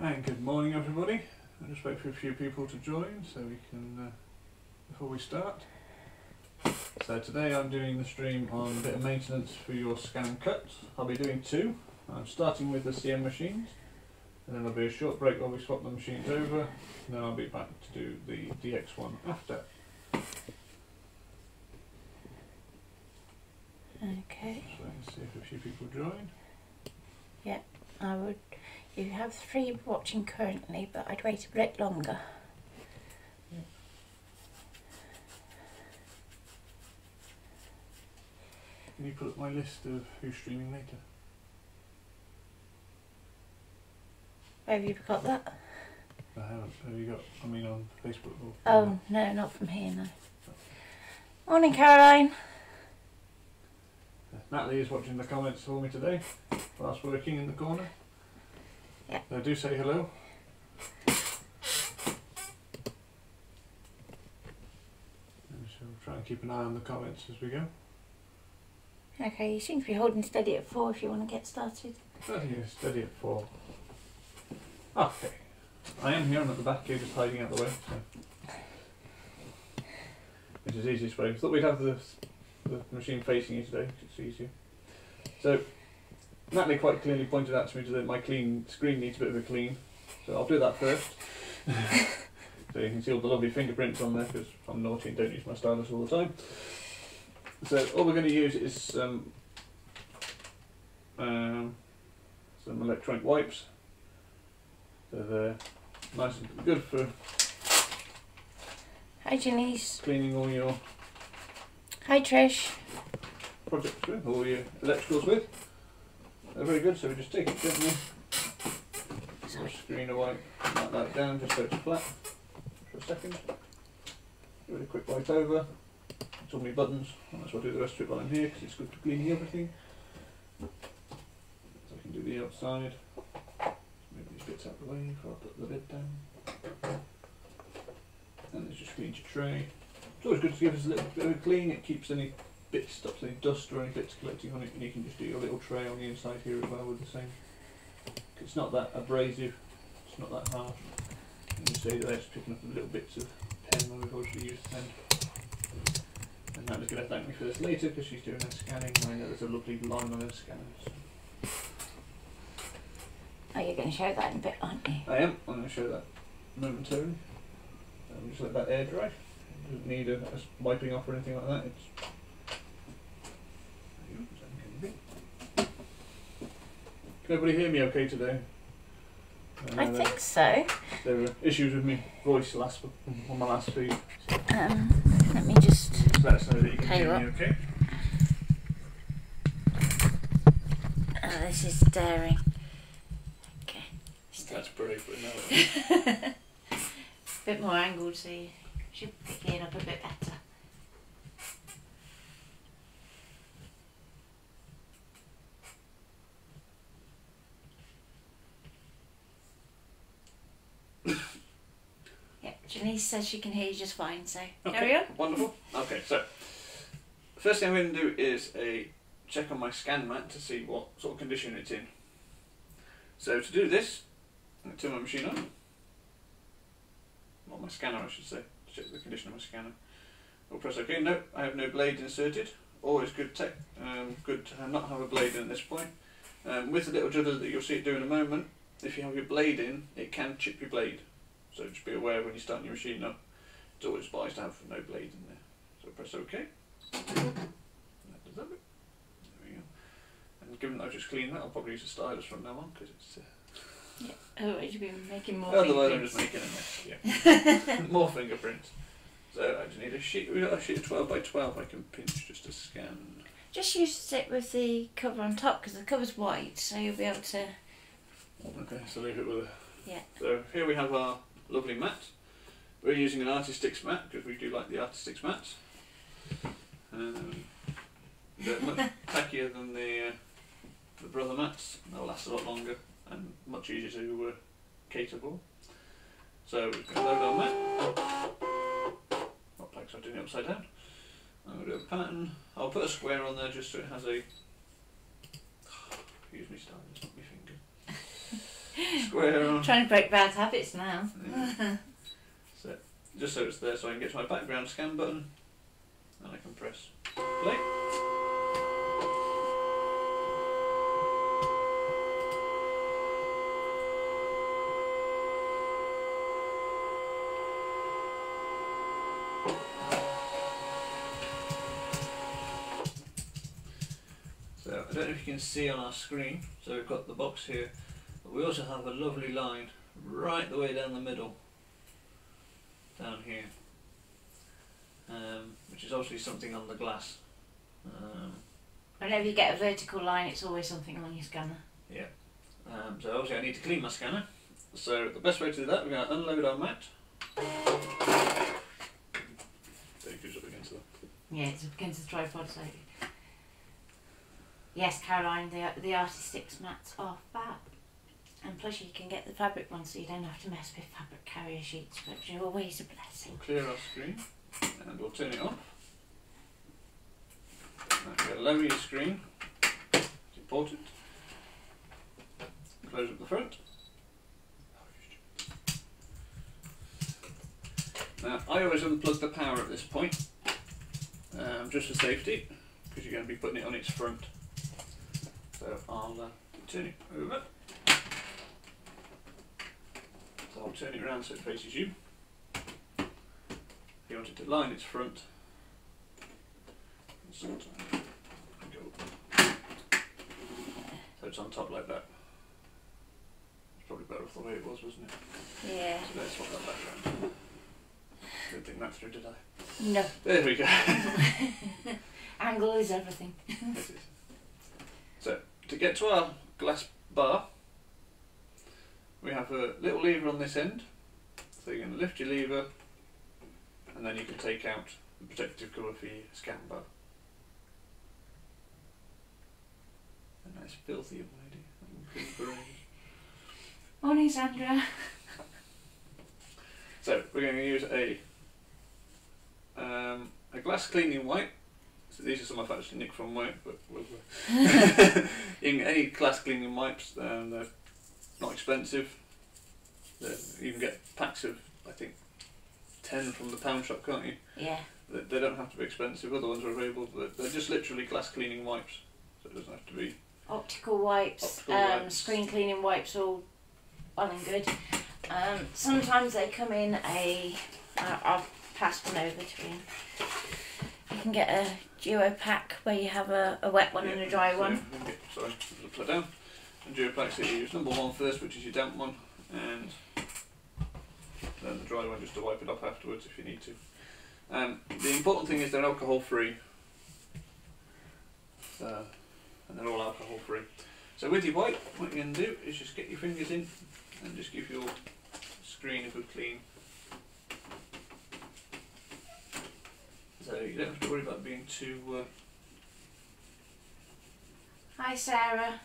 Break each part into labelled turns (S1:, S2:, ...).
S1: And good morning everybody. I'll just wait for a few people to join so we can, before we start. So today I'm doing the stream on a bit of maintenance for your ScanNCut. I'll be doing two. I'm starting with the CM machines, and then there'll be a short break while we swap the machines over, and then I'll be back to do the DX one after.
S2: Okay.
S1: So let's see if a few people join.
S2: Yeah, I would. You have 3 watching currently, but I'd wait a bit longer.
S1: Yeah. Can you put up my list of who's streaming later?
S2: Where have you got that?
S1: I haven't. Have you got, I mean on Facebook? Or
S2: Oh, no, not from here, no. Morning, Caroline.
S1: Natalie is watching the comments for me today, whilst working in the corner.
S2: Yeah.
S1: So do say hello. And so we'll try and keep an eye on the comments as we go.
S2: Okay, you seem to be holding steady at 4 if you want to get started.
S1: Steady at 4. Okay. I am here, I'm at the back here just hiding out the way. So. Which is the easiest way. I thought we'd have the machine facing you today, because it's easier. So, Natalie quite clearly pointed out to me that my clean screen needs a bit of a clean, so I'll do that first. So you can see all the lovely fingerprints on there, because I'm naughty and don't use my stylus all the time. So all we're going to use is some electronic wipes. So they're nice and good for
S2: Hi, Janice.
S1: cleaning all your
S2: Hi, Trish.
S1: projects with, all your electricals with. They're very good, so we just take it gently, screen away, like that down just so it's flat for a second. Give it a quick wipe over. It's all my buttons, and that's why I do the rest of it while I'm here, because it's good for cleaning everything. So I can do the outside. Move these bits out of the way before I put the lid down. And this just cleans your tray. It's always good to give us a little bit of a clean. It keeps any bits, stops any dust or any bits collecting on it, and you can just do your little tray on the inside here as well with the same. It's not that abrasive, it's not that harsh. You can see that they're just picking up the little bits of pen when we've already used pen. And Natalie's going to thank me for this later because she's doing her scanning. I know there's a lovely line on her scanners.
S2: Oh, you're going to show that in a bit, aren't you?
S1: I am. I'm going to show that momentarily. Just let that air dry. It doesn't need a wiping off or anything like that. It's Can everybody hear me okay today?
S2: I think so.
S1: There were issues with my voice on my last feed.
S2: Let me just
S1: Let us know that you can
S2: tell you
S1: hear
S2: what.
S1: me okay.
S2: Oh, this is daring. Okay.
S1: That's brave, but no.
S2: A bit more angled, so you should pick it up a bit better. Yep, Janice says she can hear you just fine, so carry on.
S1: Wonderful. Okay, so first thing I'm going to do is a check on my scan mat to see what sort of condition it's in. So to do this, I'm going to turn my machine on. Well, my scanner I should say, to check the condition of my scanner. I'll press OK. No, I have no blade inserted. Always good good to not have a blade in at this point. With the little judder that you'll see it do in a moment, if you have your blade in, it can chip your blade. So just be aware when you're starting your machine up, it's always advised to have no blade in there. So press OK. That does that bit. There we go. And given that I've just cleaned that, I'll probably use a stylus from now on because it's.
S2: Yeah. Otherwise you'll be making more
S1: Otherwise I'm
S2: fingerprints.
S1: just making a mess, yeah. More fingerprints. So I just need a sheet, we've got a sheet of 12 by 12 I can pinch just to scan.
S2: Just use it with the cover on top because the cover's white, so you'll be able to.
S1: Okay, so leave it with a.
S2: Yeah.
S1: So here we have our lovely mat. We're using an Artistix mat because we do like the Artistix mats. They're much tackier than the Brother mats. They'll last a lot longer and much easier to cater for. So we're going to load our mat. Not like so I'm doing it upside down. I'm going to do a pattern. I'll put a square on there just so it has a. Use me stylus, not my finger. square on.
S2: Trying to break bad habits now.
S1: Yeah. So, just so it's there so I can get to my background scan button and I can press play. So I don't know if you can see on our screen, so we've got the box here, but we also have a lovely line right the way down the middle, down here, which is obviously something on the glass.
S2: Whenever you get a vertical line, it's always something on your scanner.
S1: Yeah. So obviously I need to clean my scanner, so the best way to do that, we're going to unload our mat. So it goes up against the...
S2: Yeah, it's up against the tripod, so... Yes, Caroline, the artistic mats are fab. And plus you can get the fabric ones so you don't have to mess with fabric carrier sheets, which are always a blessing.
S1: We'll clear our screen and we'll turn it off. Okay, lower your screen, it's important. Close up the front. Now I always unplug the power at this point, just for safety, because you're going to be putting it on its front. So I'll turn it over. So I'll turn it around so it faces you. If you want it to line its front, so it's on top like that. It's probably better off the way it was, wasn't it?
S2: Yeah.
S1: So let's swap that background. Didn't think that through, did I?
S2: No.
S1: There we go.
S2: Angle is everything.
S1: It is. So, to get to our glass bar, we have a little lever on this end. So you're going to lift your lever and then you can take out the protective cover for your scan bar. A nice filthy young lady.
S2: Morning, Sandra.
S1: So we're going to use a glass cleaning wipe. So these are some I've actually nicked from wipe, but in any glass cleaning wipes, they're not expensive. You can get packs of, I think, 10 from the pound shop, can't you?
S2: Yeah.
S1: They don't have to be expensive. Other ones are available, but they're just literally glass cleaning wipes, so it doesn't have to be.
S2: Optical wipes, screen cleaning wipes, all well and good. Sometimes they come in I'll pass one over to you. You can get a duo pack where you have a wet one and a dry one.
S1: Sorry, upside down. And duo packs that you use number 1 first, which is your damp one, and then the dry one just to wipe it off afterwards if you need to. The important thing is they're alcohol free. And they're all alcohol free. So with your wipe, what you're going to do is just get your fingers in and just give your screen a good clean. So you don't have to worry about being too...
S2: Hi Sarah.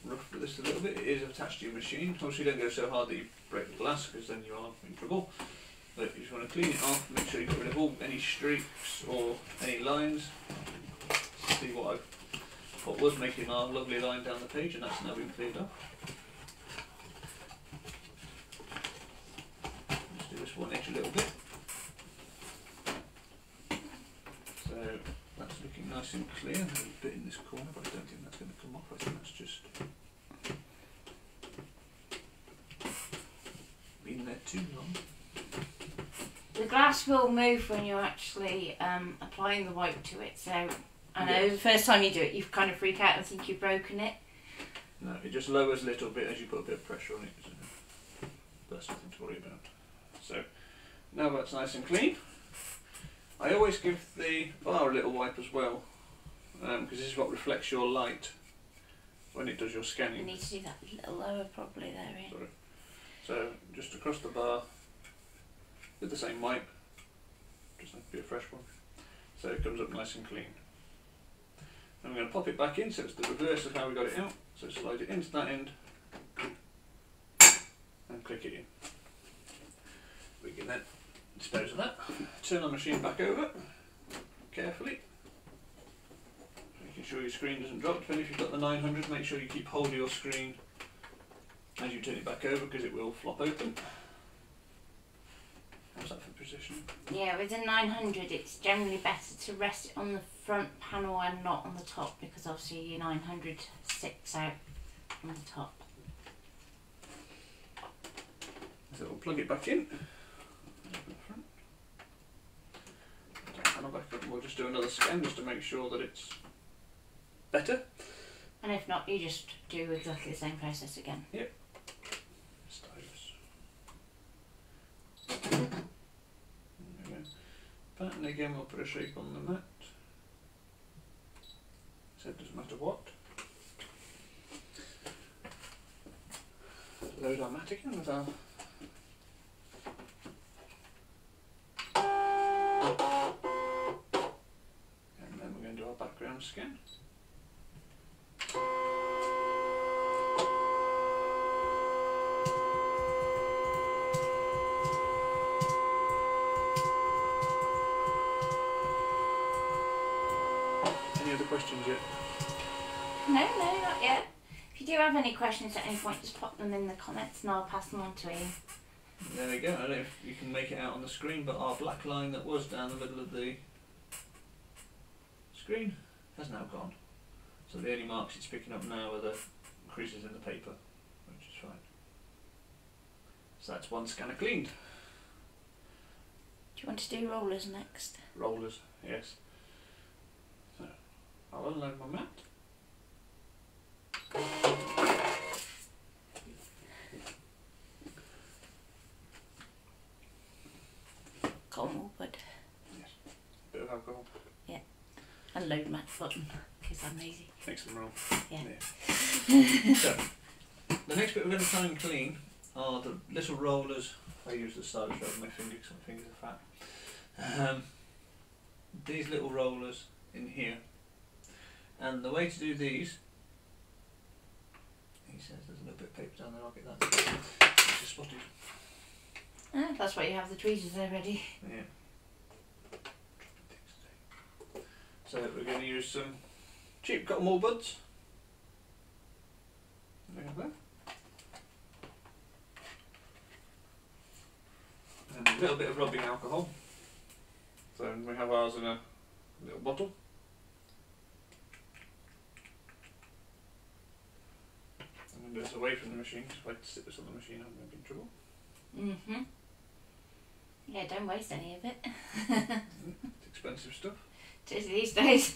S1: rough with this a little bit. It is attached to your machine. Obviously don't go so hard that you break the glass, because then you are in trouble. But you just want to clean it off, make sure you get rid of all any streaks or any lines. See what was making our lovely line down the page, and that's now been cleared off. Let's do this one edge a little bit. So that's looking nice and clear. There's a bit in this corner, but I don't think that's going to come off. I think that's just been there too long.
S2: The glass will move when you're actually applying the wipe to it, so I know the first time you do it you kind of freak out and think you've broken it.
S1: No, it just lowers a little bit as you put a bit of pressure on it, so that's nothing to worry about. So now that's nice and clean. I always give the bar a little wipe as well, because this is what reflects your light when it does your scanning.
S2: You need to do that a little lower probably there, Ian.
S1: Sorry. So just across the bar with the same wipe, just have to be a fresh one, so it comes up nice and clean. And I'm going to pop it back in, so it's the reverse of how we got it out. So slide it into that end and click it in. We can then dispose of that. Turn our machine back over carefully, making sure your screen doesn't drop. Depending if you've got the 900, make sure you keep hold of your screen as you turn it back over, because it will flop open. How's that for position?
S2: Yeah, with a 900 it's generally better to rest it on the front panel and not on the top, because obviously your 900 sticks out on the top.
S1: So we'll plug it back in. Panel back up, and we'll just do another scan just to make sure that it's better.
S2: And if not, you just do exactly the same process again.
S1: Yep. Stylus. Pattern again, we'll put a shape on the mat. So it doesn't matter what. Load our mat again with our and then we're going to do our background scan. Any other questions yet?
S2: No, not yet. If you do have any questions at any point, just pop them in the comments and I'll pass them on to Ian.
S1: There we go. I don't know if you can make it out on the screen, but our black line that was down the middle of the screen has now gone. So the only marks it's picking up now are the creases in the paper, which is fine. So that's one scanner cleaned.
S2: Do you want to do rollers next?
S1: Rollers, yes. So I'll unload my mat.
S2: Caramel bud.
S1: Yes. Bit of alcohol.
S2: Yeah. And load mat button, because I'm lazy.
S1: Makes them roll.
S2: Yeah.
S1: So, the next bit we're going to try and clean are the little rollers. I use the stylus rather than my finger because my fingers are fat. These little rollers in here. And the way to do these, he says there's a little bit of paper down there, I'll get that. It's just spotted.
S2: Ah, that's why you have the tweezers there ready.
S1: Yeah. So we're going to use some cheap cotton wool buds. There we have that. And a little bit of rubbing alcohol. So we have ours in a little bottle. I'm going to do this away from the machine, because if I sit this on the machine I'm going to be in trouble.
S2: Mm-hmm. Yeah, don't waste any of it.
S1: It's expensive stuff.
S2: It is these days.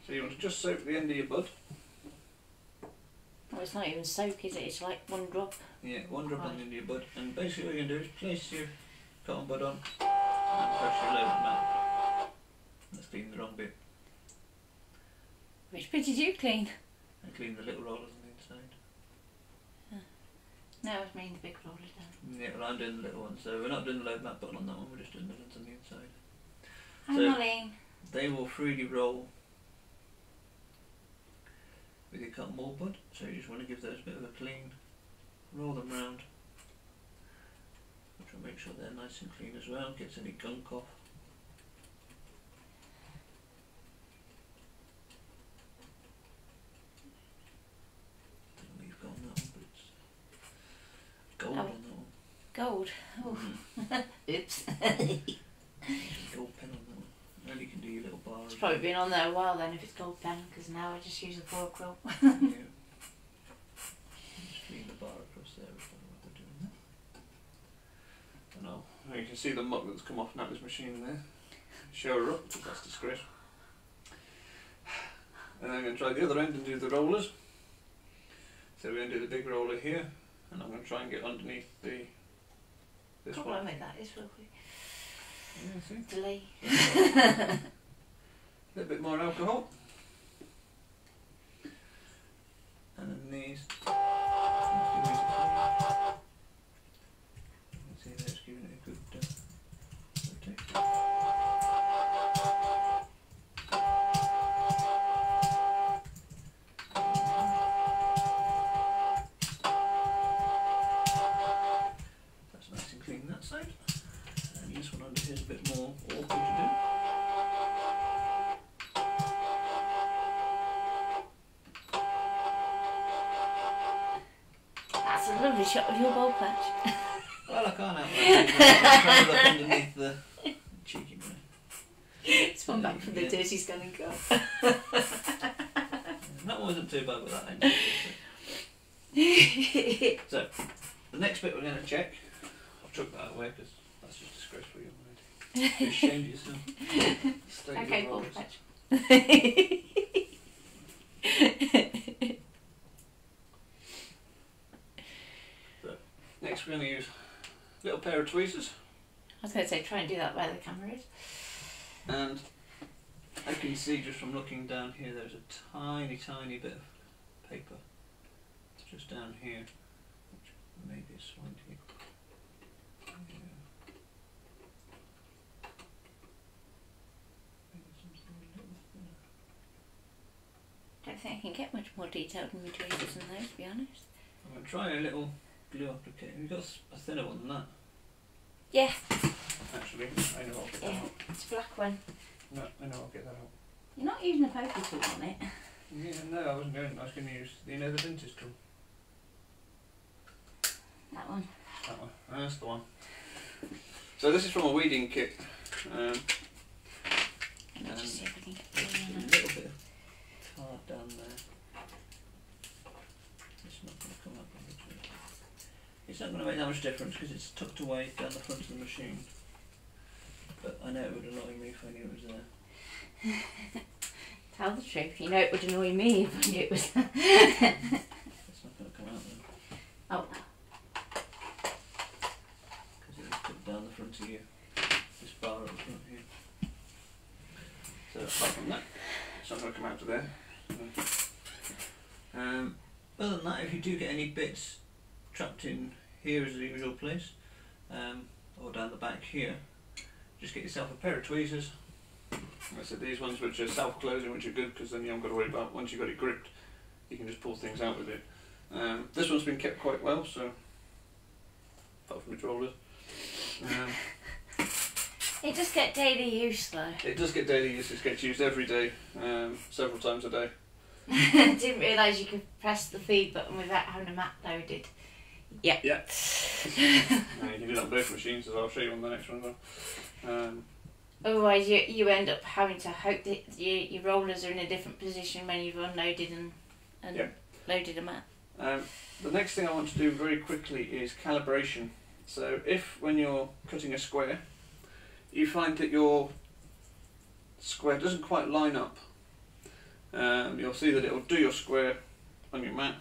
S1: So you want to just soak the end of your bud.
S2: Well, it's not even soak, is it? It's like one drop.
S1: Yeah, one drop on the end of your bud. And basically what you're going to do is place your cotton bud on and press your load mat. That's clean the wrong bit.
S2: Which bit did you clean?
S1: I clean the little rollers on the inside.
S2: No, I was meaning the big roller down.
S1: Yeah, well I'm doing the little one, so we're not doing the load mat button on that one, we're just doing the ones on the inside.
S2: Hi,
S1: So-
S2: Molly.
S1: They will freely roll with your cotton wool bud, so you just want to give those a bit of a clean, roll them round, which will make sure they're nice and clean as well, gets any gunk off. I don't know what you've got on that one, but it's gold on that one.
S2: Gold. Oh. Oops.
S1: Gold pen on that one. And you can do your little bar.
S2: It's probably been on there a while then if it's gold pen, because now I just use a core quill.
S1: Yeah. Just leave the bar across there if I know what they're doing there. And you can see the muck that's come off Natalie's machine there. Show her up, because that's disgrace. And then I'm going to try the other end and do the rollers. So we're going to do the big roller here, and I'm going to try and get underneath this
S2: Problem
S1: one.
S2: with that is we'll
S1: Yeah, see?
S2: delay.
S1: A little bit more alcohol. And then these. See there, it's giving it a good rotate. That's nice and clean that side. And this one under here is a bit more awkward to do.
S2: lovely shot of your bowl patch.
S1: Well, I can't help it. I'm trying to look underneath the cheeky boy.
S2: It's one back from the dirty ScanNCut.
S1: That wasn't too bad with that end. So, the next bit we're going to check, I'll chuck that away because that's just disgraceful, you already. You're ashamed of yourself.
S2: Okay, bowl patch.
S1: So, next we're going to use a little pair of tweezers.
S2: I was going to say, try and do that where the camera is.
S1: And I can see just from looking down here there's a tiny bit of paper. It's just down here, which maybe is slightly.
S2: I don't think I can get much more detailed in my tweezers than those, to be honest.
S1: I'm going to try a little glue applicator. You've got a thinner one than that.
S2: Yeah.
S1: Actually, I know I'll get that out.
S2: It's a black one.
S1: No, I know I'll get that out.
S2: You're not using a poker tool on it.
S1: Yeah, no, I wasn't going. I was going to use, you know, the dentist tool.
S2: That one.
S1: That one. That's the one. So this is from a weeding kit.
S2: Let me just see if I can get
S1: There's
S2: the
S1: a little bit of tar down there. It's not going to come up on the tree. It's not going to make that much difference because it's tucked away down the front of the machine. But I know it would annoy me if I knew it was there.
S2: Tell the truth, you know it would annoy me if I knew it was there.
S1: It's not going to come out then.
S2: Oh.
S1: Because it was put down the front of you. This bar at the front here. So apart from that, it's not going to come out to there. Other than that, if you do get any bits trapped in here as the usual place, or down the back here, just get yourself a pair of tweezers. I said these ones which are self-closing, which are good because then you haven't got to worry about, once you've got it gripped, you can just pull things out with it. This one's been kept quite well, so apart from its rollers.
S2: It does get daily use though.
S1: It does get daily use, it gets used every day, several times a day.
S2: I didn't realise you could press the feed button without having a mat loaded. Yep.
S1: Yeah. You can do that on both machines, as I'll show you on the next one as well.
S2: Otherwise you end up having to hope that your rollers are in a different position when you've unloaded and loaded a mat.
S1: The next thing I want to do very quickly is calibration. So if when you're cutting a square, you find that your square doesn't quite line up, you'll see that it will do your square on your mat,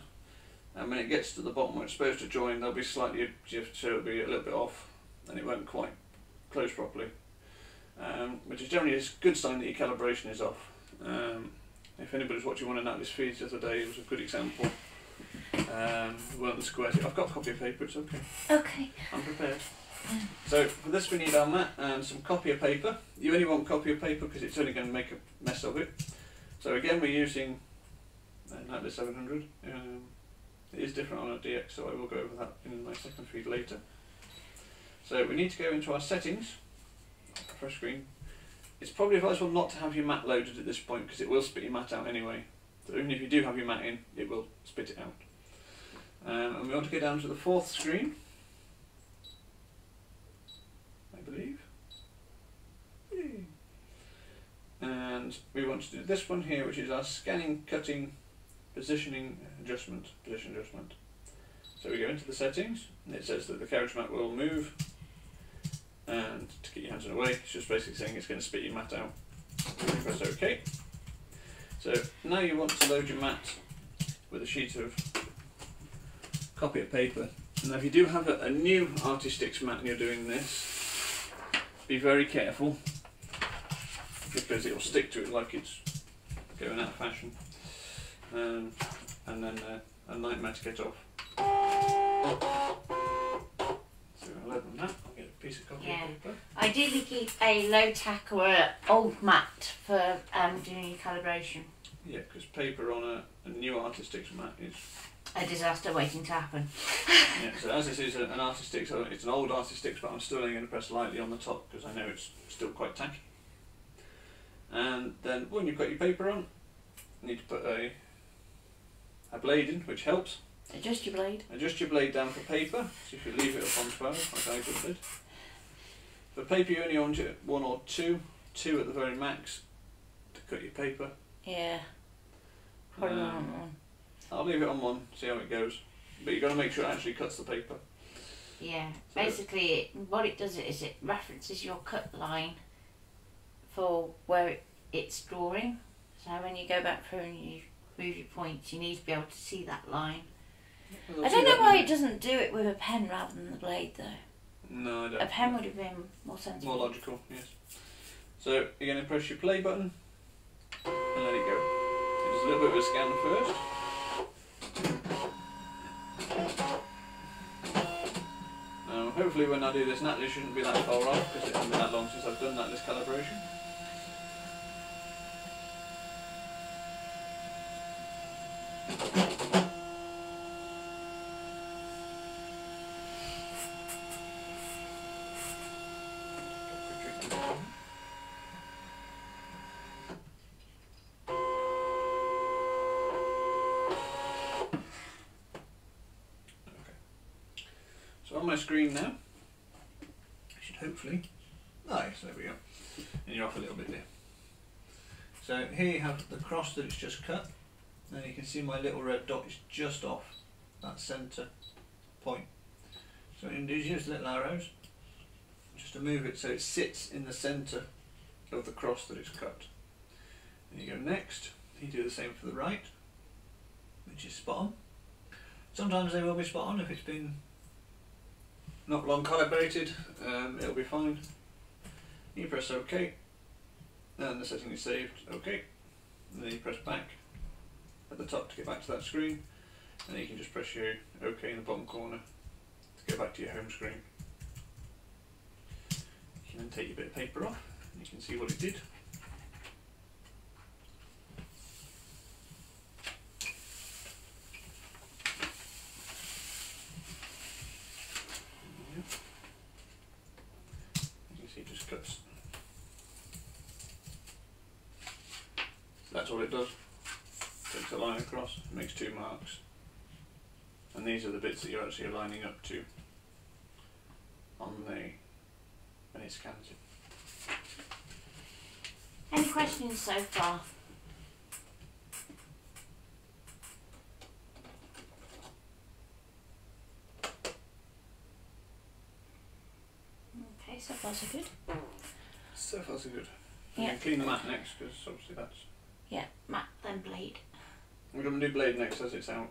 S1: and when it gets to the bottom where it's supposed to join, there'll be slightly, so it'll be a little bit off and it won't quite close properly, which is generally a good sign that your calibration is off. If anybody's watching one of Natalie's feeds the other day, it was a good example. Weren't the squares. I've got a copy of paper, it's okay.
S2: Okay.
S1: I'm prepared. So for this we need our mat and some copier paper. You only want copier paper because it's only going to make a mess of it. So again we're using Natalie's 700. It is different on a DX, so I will go over that in my second feed later. So we need to go into our settings, fresh screen. It's probably advisable not to have your mat loaded at this point because it will spit your mat out anyway. So even if you do have your mat in, it will spit it out. And we want to go down to the fourth screen, I believe. Yay. And we want to do this one here, which is our scanning, cutting, position adjustment. So we go into the settings, and it says that the carriage mat will move, and to get your hands in the way, it's just basically saying it's going to spit your mat out. Press OK. So now you want to load your mat with a sheet of copy of paper. Now if you do have a new Artisticks mat and you're doing this, be very careful because it will stick to it like it's going out of fashion, and then a nightmare to get off. So I'll open that, I'll get a piece of copy of paper.
S2: Ideally keep a low tack or an old mat for doing your calibration.
S1: Yeah, because paper on a new Artisticks mat is
S2: a disaster waiting to happen.
S1: Yeah, so as this is an Artisticks, it's an old Artisticks, but I'm still only going to press lightly on the top because I know it's still quite tacky. And then when you've got your paper on, you need to put a blade in, which helps.
S2: Adjust your blade.
S1: Adjust your blade down for paper, so if you leave it up on 12, like I just did. For paper you only want it 1 or 2 at the very max to cut your paper.
S2: Yeah. Probably on 1.
S1: I'll leave it on 1, see how it goes. But you've got to make sure it actually cuts the paper.
S2: Yeah, so basically what it does is it references your cut line for where it's drawing. So when you go back through and you move your points, you need to be able to see that line. I don't know why it doesn't do it with a pen rather than the blade though.
S1: No, I don't.
S2: A pen would have been more sensible.
S1: More logical, yes. So you're going to press your play button and let it go. Just a little bit of a scan first. Now hopefully when I do this naturally it shouldn't be that far off because it hasn't been that long since I've done this calibration. So on my screen now, I should hopefully, nice, there we go, and you're off a little bit there. So here you have the cross that it's just cut, and you can see my little red dot is just off that centre point. So what you can do is use little arrows, just to move it so it sits in the centre of the cross that it's cut. And you go next, you do the same for the right, which is spot on. Sometimes they will be spot on if it's been not long calibrated, it'll be fine. You press OK, and the setting is saved, OK, and then you press back at the top to get back to that screen, and then you can just press your OK in the bottom corner to get back to your home screen. You can then take your bit of paper off, and you can see what it did. Cuts. That's all it does. Takes a line across, makes 2 marks, and these are the bits that you're actually lining up to on when it scans it.
S2: Any questions so far? Okay, so far so good.
S1: So far so good.
S2: Yeah.
S1: You can clean the mat next because obviously that's...
S2: Yeah, mat then blade.
S1: We're going to do blade next as it's out.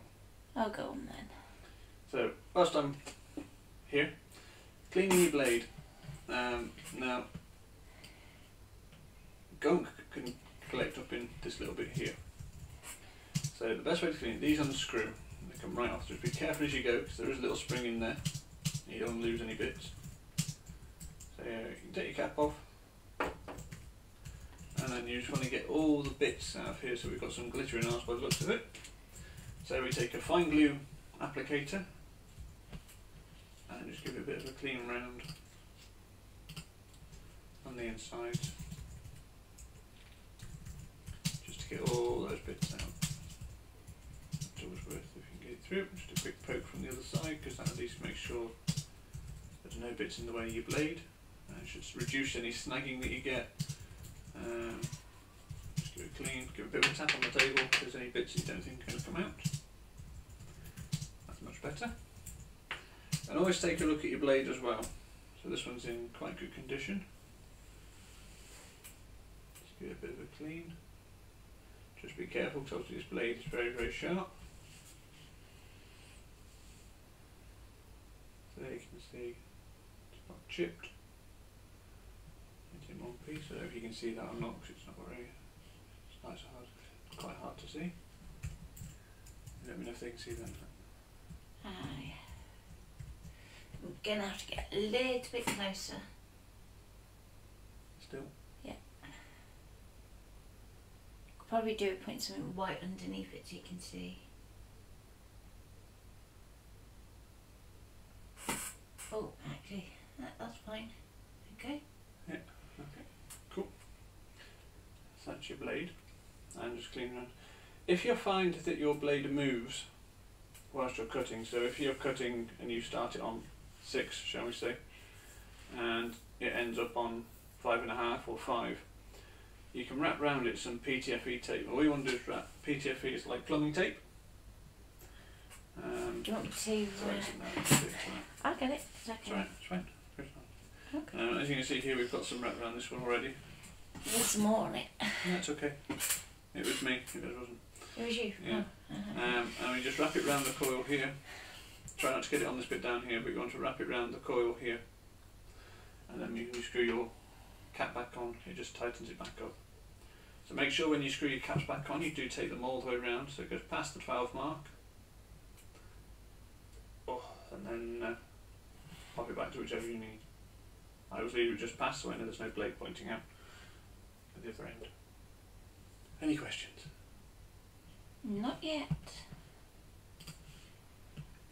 S2: I'll go on then.
S1: So whilst I'm here, cleaning your blade. Now gunk can collect up in this little bit here. So the best way to clean it, these unscrew. They come right off. Just be careful as you go because there is a little spring in there. You don't want to lose any bits. So you can take your cap off, and then you just want to get all the bits out of here. So we've got some glitter in ours by the looks of it. So we take a fine glue applicator and just give it a bit of a clean round on the inside, just to get all those bits out. It's always worth if you can get it through. Just a quick poke from the other side because that at least makes sure there's no bits in the way of your blade. It should reduce any snagging that you get. Just give it clean, give it a bit of a tap on the table if there's any bits you don't think are going to come out. That's much better. And always take a look at your blade as well. So this one's in quite good condition. Just give it a bit of a clean. Just be careful because obviously this blade is very, very sharp. So there you can see it's not chipped. It's in one piece, so if you can see that or not, because it's not very, it's nice hard, it's quite hard to see. Let me know if they can see that.
S2: Aye. I'm gonna have to get a little bit closer.
S1: Still?
S2: Yeah. Could probably do it, putting something white underneath it so you can see. Oh, actually, that's fine. Okay.
S1: Yeah, okay, cool. So that's your blade. And just clean around. If you find that your blade moves whilst you're cutting. So if you're cutting and you start it on 6, shall we say, and it ends up on 5.5 or 5, you can wrap round it some PTFE tape. All you want to do is wrap PTFE is like plumbing tape.
S2: Do you want me to?
S1: Sorry,
S2: I'll get it. It's okay.
S1: Sorry, it's fine.
S2: Okay.
S1: As you can see here, we've got some wrapped around this one already.
S2: There's some more on it.
S1: That's okay. It was me. It wasn't.
S2: It was you.
S1: Yeah.
S2: Oh.
S1: And we just wrap it round the coil here. Try not to get it on this bit down here, but you want to wrap it round the coil here. And then when you screw your cap back on, it just tightens it back up. So make sure when you screw your caps back on, you do take them all the way around, so it goes past the 12 mark. Oh, and then pop it back to whichever you need. I always leave it just past so I know there's no blade pointing out at the other end. Any questions?
S2: Not yet.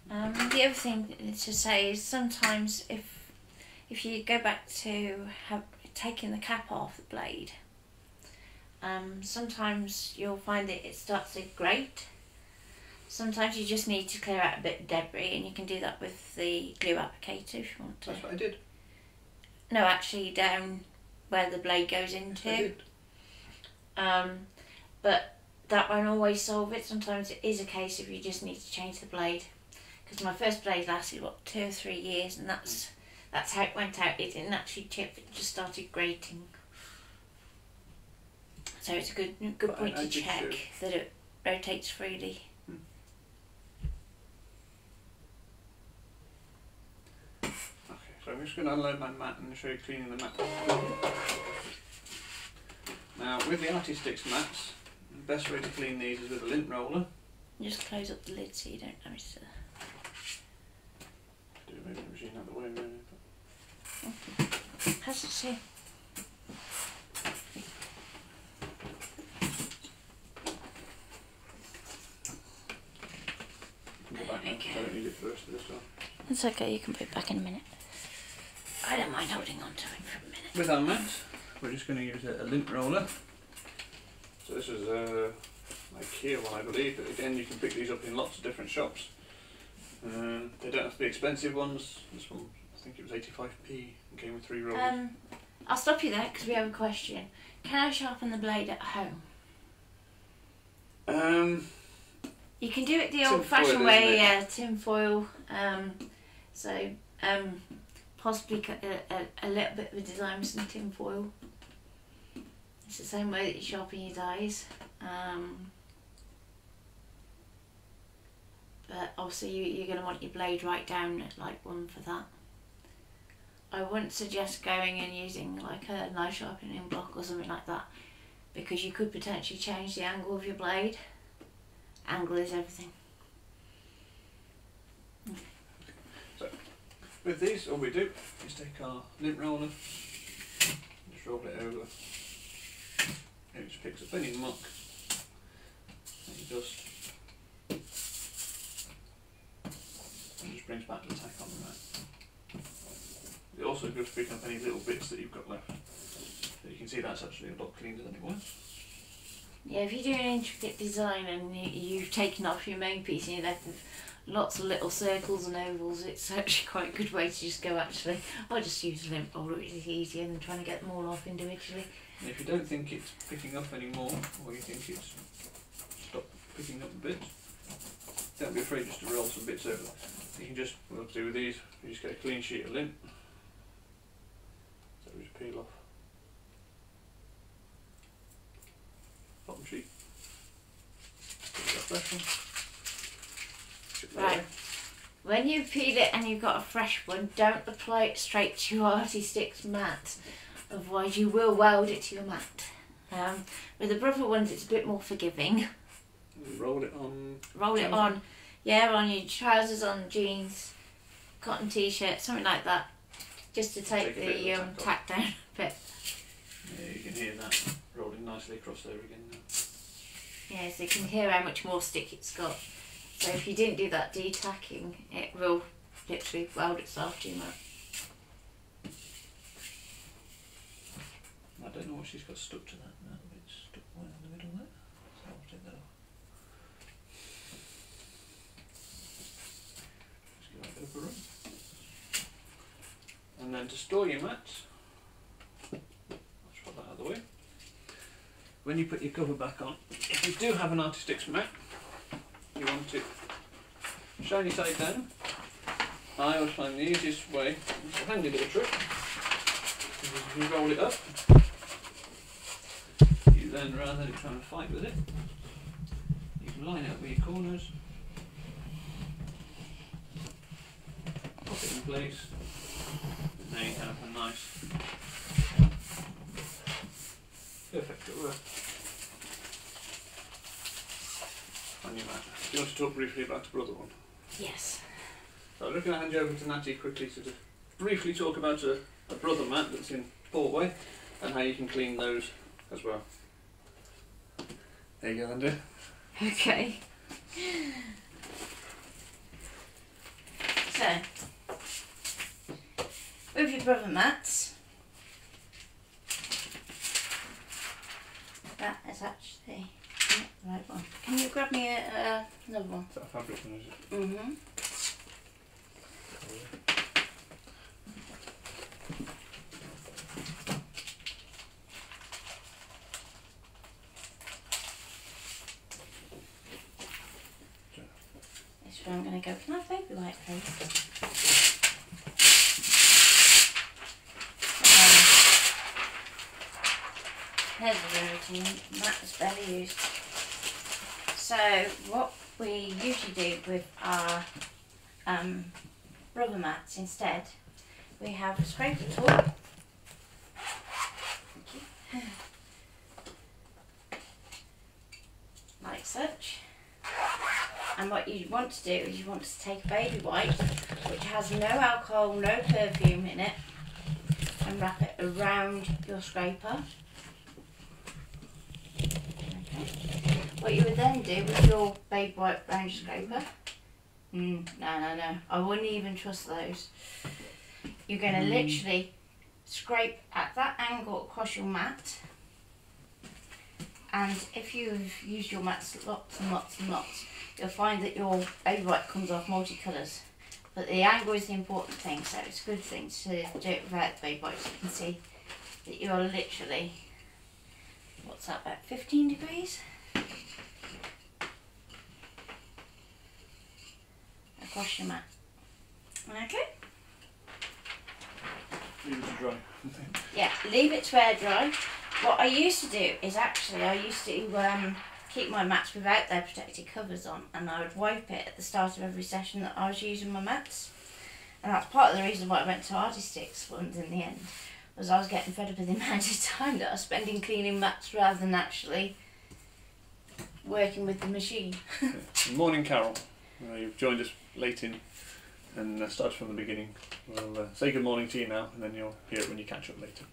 S2: The other thing to say is sometimes if you go back to taking the cap off the blade, sometimes you'll find that it starts to grate. Sometimes you just need to clear out a bit of debris, and you can do that with the glue applicator if you want to.
S1: That's what I did.
S2: No, actually down where the blade goes into.
S1: Yes, I did.
S2: But that won't always solve it. Sometimes it is a case if you just need to change the blade. Because my first blade lasted, what, 2 or 3 years, and that's how it went out. It didn't actually chip, it just started grating. So it's a good point to check that it rotates freely.
S1: So I'm just going to unload my mat and show you cleaning the mat. Now with the Artisticks mats, the best way to clean these is with a lint roller.
S2: Just close up the lid so you don't damage the...
S1: Do maybe the machine out the way really.
S2: How's it say?
S1: Go back now, I don't need it for the rest of this one.
S2: It's okay, you can put it back in a minute. I don't mind holding on to it for a minute.
S1: With our mats, we're just going to use a lint roller. So this is a IKEA one, I believe, but again you can pick these up in lots of different shops. They don't have to be expensive ones. This one, I think it was 85p and came with 3 rollers.
S2: I'll stop you there because we have a question. Can I sharpen the blade at home? You can do it the old-fashioned way, yeah, tin foil. Possibly cut a little bit of a design with some tin foil. It's the same way that you sharpen your dies. But obviously you're going to want your blade right down at like 1 for that. I wouldn't suggest going and using like a knife sharpening block or something like that, because you could potentially change the angle of your blade. Angle is everything.
S1: So with these, all we do is take our lint roller, just roll it over. It just picks up any muck, any dust, and just brings back the tack on the mat. It also goes picking up any little bits that you've got left. So you can see that's actually a lot cleaner than it was.
S2: Yeah, if you do an intricate design and you've taken off your main piece and you're left with lots of little circles and ovals, it's actually quite a good way to just go, actually, I'll just use a lint roller, it's easier than trying to get them all off individually.
S1: And if you don't think it's picking up anymore, or you think it's stopped picking up the bits, don't be afraid just to roll some bits over. You can just, what I'll do with these, you just get a clean sheet of lint, so we just peel off bottom sheet, fresh one.
S2: Right, when you peel it and you've got a fresh one, don't apply it straight to your Artisticks mat, otherwise you will weld it to your mat. With the brother ones it's a bit more forgiving.
S1: Roll it on.
S2: Roll it on, yeah, on your trousers, on jeans, cotton t-shirt, something like that, just to take the tack down a bit.
S1: Yeah, you can hear that rolling nicely across there again now.
S2: Yeah, so you can hear how much more stick it's got. So if you didn't do that detacking, it will literally weld itself to your mat.
S1: I don't know what she's got stuck to that now. It's stuck right in the middle there. So I'll take that off. Flip around. And then to store your mats, I'll just put that out of the way. When you put your cover back on, if you do have an Artistix mat, you want it shiny side down. I always find the easiest way, it's a handy little trick, is if you roll it up, you then, rather than trying to fight with it, you can line out with your corners, pop it in place, and now you can have a nice, perfect cover on your mat. Do you want to talk briefly about the brother one?
S2: Yes.
S1: So I'm just going to hand you over to Natty quickly to just briefly talk about a brother mat that's in Portway and how you can clean those as well. There you go, Andy.
S2: Okay. So, with your brother mats, that is actually not the right one. Can you grab me another one?
S1: Is that a fabric one, is it?
S2: Mm-hmm. This is where I'm going to go. Can I have baby white, please? Here's the routine. That is barely used. So what we usually do with our rubber mats instead, we have a scraper tool. Thank you. Like such. And what you want to do is you want to take a baby wipe, which has no alcohol, no perfume in it, and wrap it around your scraper. Okay. What you would then do with your baby wipe round your scraper, no, I wouldn't even trust those. You're going to literally scrape at that angle across your mat, and if you've used your mats lots and lots and lots, you'll find that your baby wipe comes off multicolours. But the angle is the important thing, so it's a good thing to do it without the baby wipes. You can see that you're literally, what's that, about 15 degrees? Across your mat. Okay?
S1: Leave it to dry.
S2: Yeah, leave it to air dry. What I used to do is actually, I used to keep my mats without their protected covers on, and I would wipe it at the start of every session that I was using my mats. And that's part of the reason why I went to Artistix ones in the end, was I was getting fed up with the amount of time that I was spending cleaning mats rather than actually working with the machine.
S1: Morning, Carol. You've joined us late in and started from the beginning. We'll say good morning to you now, and then you'll hear it when you catch up later.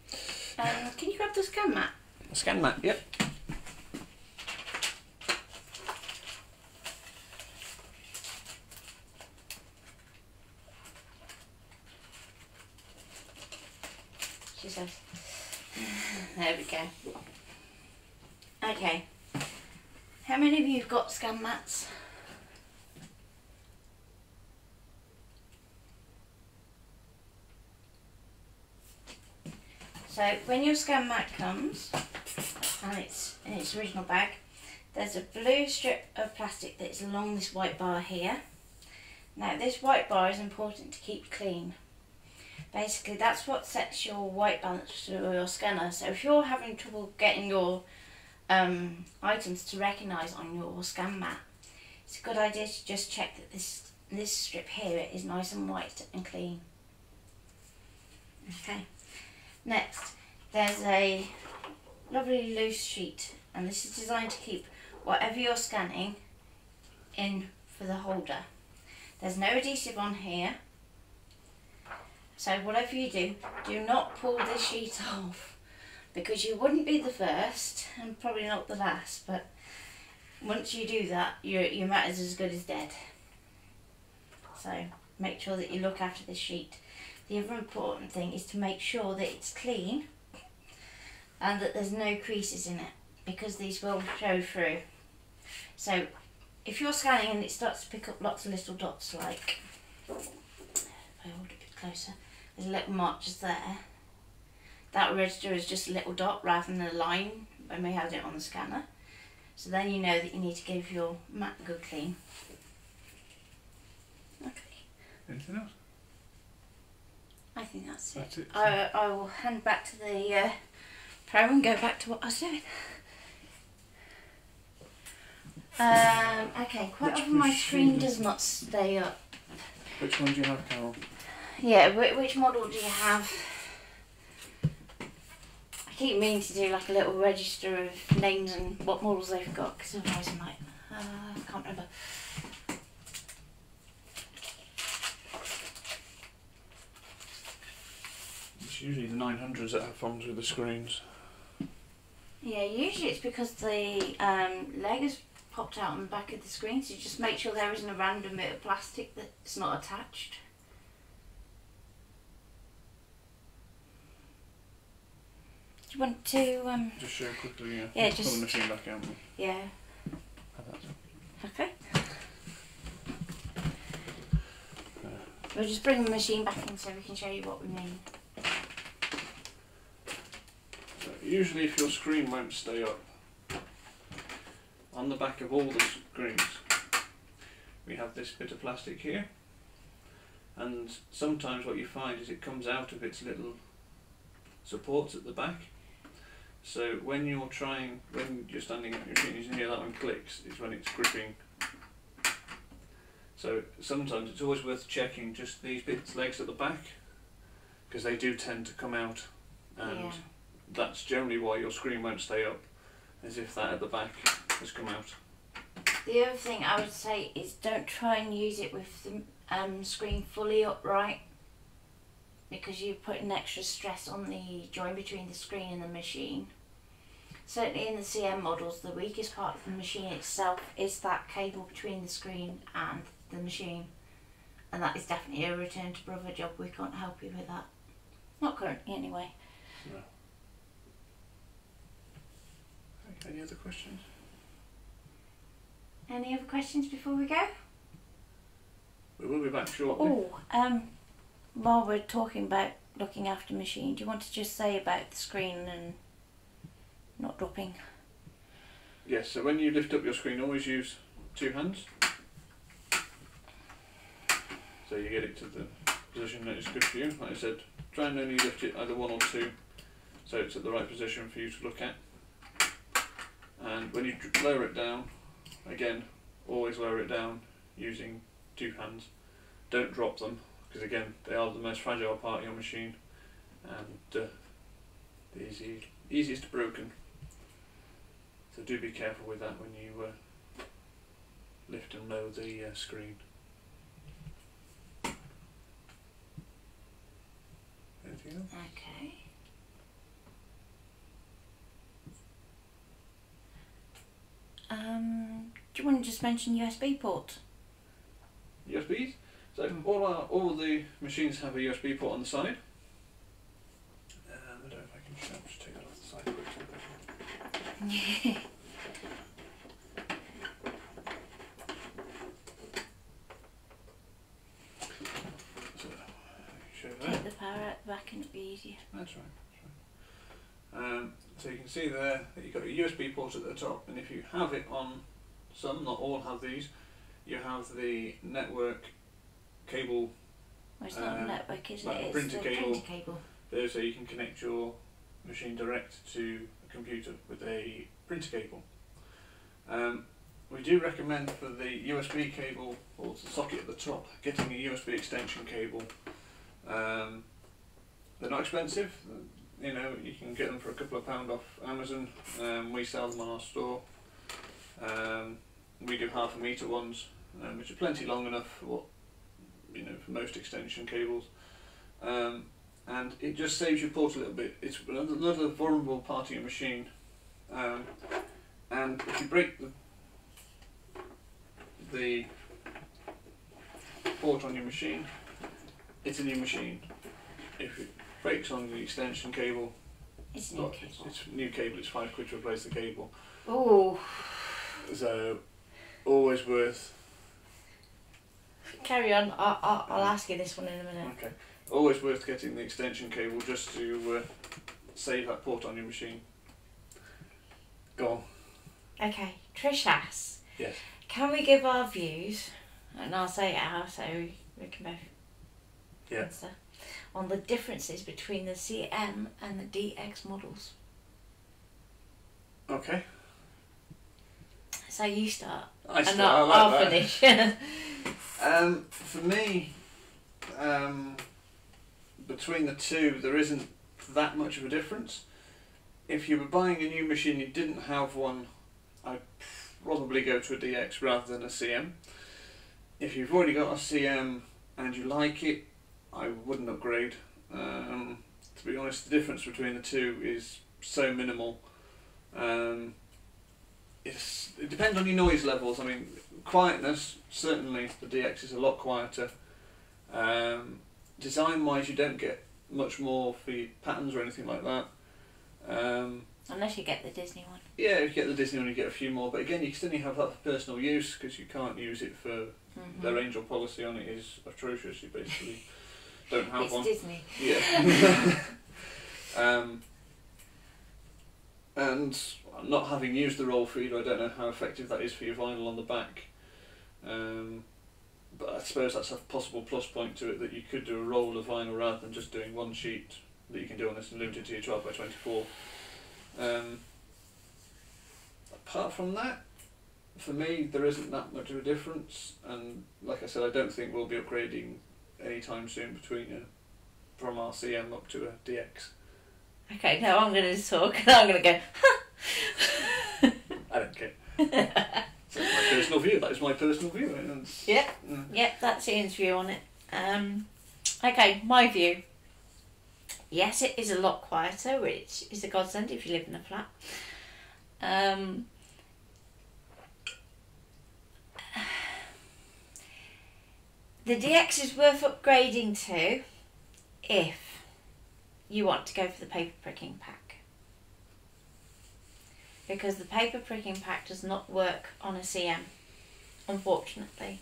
S2: Can you grab the scan mat?
S1: A scan mat, yep.
S2: She says. There we go. Okay. How many of you have got scan mats? So when your scan mat comes, and it's in its original bag, there's a blue strip of plastic that's along this white bar here. Now this white bar is important to keep clean. Basically that's what sets your white balance through your scanner. So if you're having trouble getting your items to recognise on your scan mat, it's a good idea to just check that this strip here is nice and white and clean. Okay. Next, there's a lovely loose sheet, and this is designed to keep whatever you're scanning in for the holder. There's no adhesive on here, so whatever you do, do not pull this sheet off, because you wouldn't be the first and probably not the last, but once you do that, your mat is as good as dead. So make sure that you look after this sheet. The other important thing is to make sure that it's clean and that there's no creases in it, because these will show through. So if you're scanning and it starts to pick up lots of little dots like closer. There's a little mark just there. That will register as just a little dot rather than a line when we had it on the scanner. So then you know that you need to give your mat a good clean. Okay.
S1: Anything else?
S2: I think that's it.
S1: That's it.
S2: I will hand back to the pro and go back to what I was doing. Okay, quite often my screen does not stay up.
S1: Which one do you have, Carol?
S2: Yeah, which model do you have? I keep meaning to do like a little register of names and what models they've got, because otherwise I'm like, I can't remember.
S1: It's usually the 900s that have problems with the screens.
S2: Yeah, usually it's because the leg has popped out on the back of the screen, so you just make sure there isn't a random bit of plastic that's not attached. Do you want to
S1: Just show quickly, yeah.
S2: Yeah,
S1: Pull
S2: just
S1: the machine back out.
S2: yeah.
S1: Have that.
S2: Okay. We'll just bring the machine back in so we can show you what we mean.
S1: So usually if your screen won't stay up, on the back of all the screens we have this bit of plastic here, and sometimes what you find is it comes out of its little supports at the back. So when you're standing at your machine, you hear that one clicks, is when it's gripping. So sometimes it's always worth checking just these legs at the back, because they do tend to come out, and that's generally why your screen won't stay up, as if that at the back has come out.
S2: The other thing I would say is don't try and use it with the screen fully upright, because you're putting extra stress on the joint between the screen and the machine. Certainly in the CM models, the weakest part of the machine itself is that cable between the screen and the machine, and that is definitely a return to brother job. We can't help you with that, not currently anyway.
S1: No. Okay, any other questions?
S2: Any other questions before we go?
S1: We will be back shortly.
S2: Oh, while we're talking about looking after machine, do you want to just say about the screen and not dropping?
S1: Yes, so when you lift up your screen, always use two hands. So you get it to the position that is good for you. Like I said, try and only lift it either one or two, so it's at the right position for you to look at. And when you lower it down, again, always lower it down using two hands. Don't drop them, because again, they are the most fragile part of your machine, and the easiest broken. So do be careful with that when you lift and lower the screen. Anything else?
S2: Okay. Do you want to just mention USB port?
S1: USBs. So all the machines have a USB port on the side. I don't know if I can show. Just take that off the side quickly. So show that.
S2: Take the power out the back and it'll be easier.
S1: That's right. So you can see there that you've got a USB port at the top, and if you have it on some, not all have these, you have the network cable.
S2: Well, it's not a network, is
S1: like
S2: it? It's
S1: printer
S2: the
S1: cable.
S2: printer cable.
S1: There, so you can connect your machine direct to a computer with a printer cable. We do recommend for the USB cable, or the socket at the top, getting a USB extension cable. They're not expensive. You know, you can get them for a couple of £1 off Amazon. We sell them on our store. We do 1/2 metre ones, which are plenty long enough for what, you know, for most extension cables. And it just saves your port a little bit. It's another vulnerable part of your machine. And if you break the port on your machine, it's a new machine. If it breaks on the extension cable,
S2: It's new cable.
S1: It's new cable. It's £5 to replace the cable.
S2: Oh.
S1: So always worth.
S2: Carry on. I'll ask you this one in a minute.
S1: Okay. always worth getting the extension cable just to save that port on your machine. Go on.
S2: Okay, Trish asks,
S1: Yes.
S2: can we give our views, and I'll say it out so we can both answer, on the differences between the CM and the DX models?
S1: Okay.
S2: So you start.
S1: I start.
S2: And I'll finish.
S1: For me, between the two, there isn't that much of a difference. If you were buying a new machine, you didn't have one, I'd probably go to a DX rather than a CM. If you've already got a CM and you like it, I wouldn't upgrade. To be honest, the difference between the two is so minimal. It depends on your noise levels. I mean, quietness, certainly the DX is a lot quieter. Design wise, you don't get much more for your patterns or anything like that.
S2: Unless you get the Disney one.
S1: Yeah, if you get the Disney one, you get a few more. But again, you still have that for personal use because you can't use it for their angel policy on it is atrocious. You basically don't have one.
S2: It's Disney.
S1: Yeah. And not having used the roll feeder, I don't know how effective that is for your vinyl on the back. But I suppose that's a possible plus point to it, that you could do a roll of vinyl rather than just doing one sheet that you can do on this and limited to your 12 by 24. Apart from that, for me, there isn't that much of a difference, and like I said, I don't think we'll be upgrading anytime soon between from our CM up to a DX.
S2: Okay, now I'm going to talk and I'm going to go,
S1: I don't care. So my personal view, that is my personal view. And
S2: Yep, that's Ian's view on it. Okay, my view. Yes, it is a lot quieter, which is a godsend if you live in a flat. The DX is worth upgrading to if you want to go for the paper pricking pack. Because the paper pricking pack does not work on a CM, unfortunately.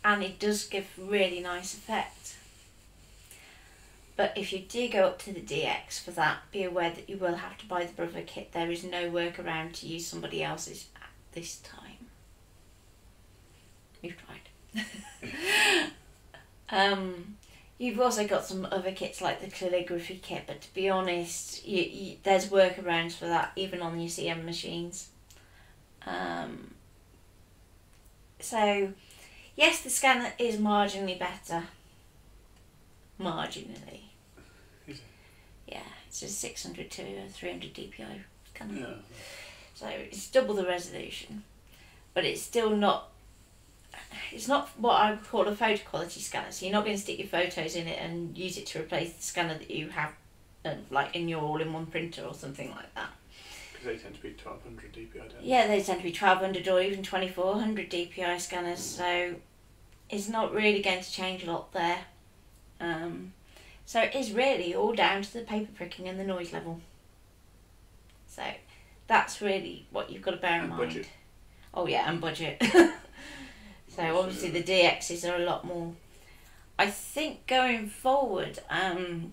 S2: And it does give really nice effect. But if you do go up to the DX for that, be aware that you will have to buy the brother kit. There is no workaround to use somebody else's at this time. We've tried. You've also got some other kits like the calligraphy kit, but to be honest, there's workarounds for that even on your CM machines. So, yes, the scanner is marginally better. Marginally.
S1: Is it?
S2: Yeah, it's a 600 to a 300 DPI scanner.
S1: Yeah.
S2: So it's double the resolution, but it's still not. It's not what I would call a photo quality scanner. So you're not going to stick your photos in it and use it to replace the scanner that you have, like in your all-in-one printer or something like that.
S1: Because they tend to be 1200 DPI, don't they?
S2: Yeah, they tend to be 1200 or even 2400 DPI scanners. So it's not really going to change a lot there. So it is really all down to the paper pricking and the noise level. So that's really what you've got to bear in mind.
S1: Budget.
S2: Oh yeah, and budget. So obviously the DXs are a lot more. I think going forward,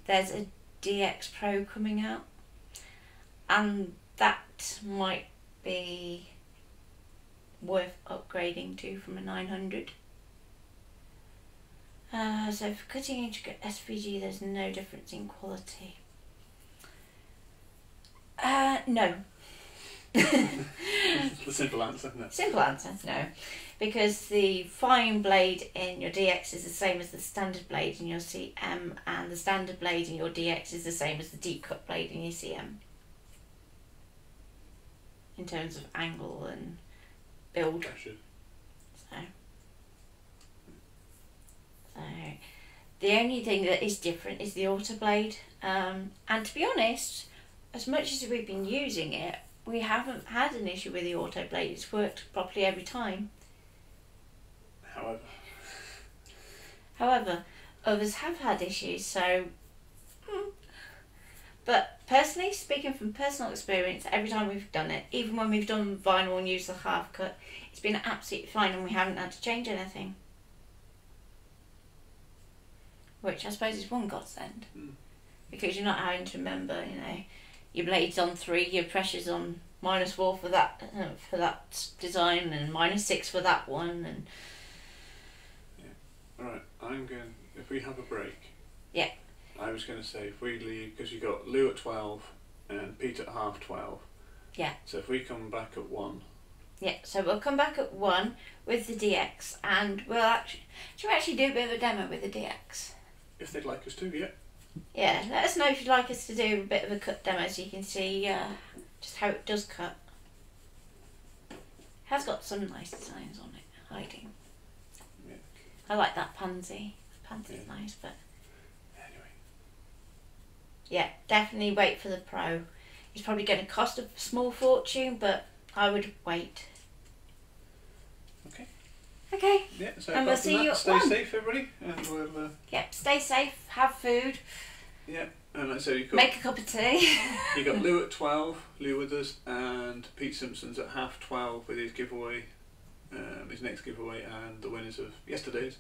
S2: there's a DX Pro coming out, and that might be worth upgrading to from a 900. So for cutting intricate SVG, there's no difference in quality. No.
S1: The simple answer, isn't it?
S2: Simple answer, no. Because the fine blade in your DX is the same as the standard blade in your CM, and the standard blade in your DX is the same as the deep cut blade in your CM. In terms of angle and build. So the only thing that is different is the auto blade. And to be honest, as much as we've been using it, we haven't had an issue with the auto blade. It's worked properly every time. However, others have had issues, so... But personally, speaking from personal experience, every time we've done it, even when we've done vinyl and used the half cut, it's been absolutely fine and we haven't had to change anything. which I suppose is one godsend.
S1: Mm.
S2: Because you're not having to remember, you know, your blade's on 3, your pressure's on -4 for that design, and -6 for that one, and
S1: yeah. Alright, I'm going. If we have a break.
S2: Yeah.
S1: I was going to say if we leave, because you got Lou at 12 and Pete at 12:30.
S2: Yeah.
S1: So if we come back at 1.
S2: Yeah, so we'll come back at 1 with the DX, and we'll actually do a bit of a demo with the DX.
S1: If they'd like us to, yeah.
S2: Yeah, let us know if you'd like us to do a bit of a cut demo so you can see just how it does cut. It has got some nice designs on it, hiding.
S1: Yeah.
S2: I like that pansy. Pansy's nice, but
S1: anyway.
S2: Yeah, definitely wait for the Pro. It's probably going to cost a small fortune, but I would wait.
S1: Okay.
S2: Okay.
S1: Yeah, so
S2: and we'll see you at
S1: stay
S2: 1.
S1: safe, everybody, and we'll.
S2: Yep, stay safe, have food.
S1: Yeah, and so you got.
S2: Make a cup of tea.
S1: You got Lou at 12, Lou with us, and Pete Simpson's at 12:30 with his giveaway, his next giveaway, and the winners of yesterday's.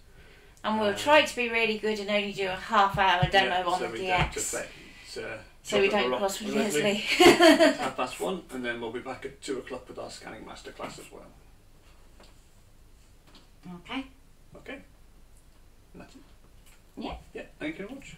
S2: And we'll try to be really good and only do a half-hour demo on the DX. So we don't cross with Leslie.
S1: 1:30, and then we'll be back at 2 o'clock with our scanning masterclass as well.
S2: Okay.
S1: Okay. And that's it.
S2: Yeah.
S1: Yeah, thank you very much.